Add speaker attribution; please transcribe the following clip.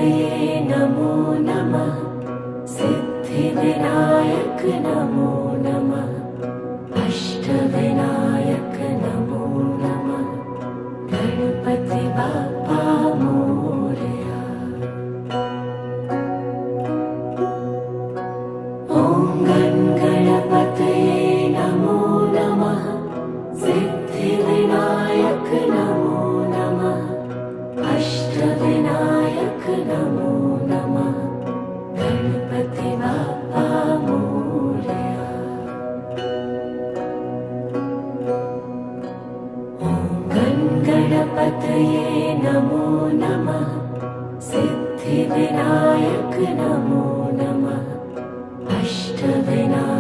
Speaker 1: गणपतये नमो नमः। सिद्धिविनायक नमो नमः। अष्टविनायक नमो नमः। गणपति बाप्पा मोरया। ॐ गणपतये नमो नमः। सिद्धिविनायक नमो नमः। अष्टविनायक नमो नमः। गणपति बाप्पा मोरया। ॐ गणपतये नमो नमः। सिद्धिविनायक नमो नमः। अष्टविनायक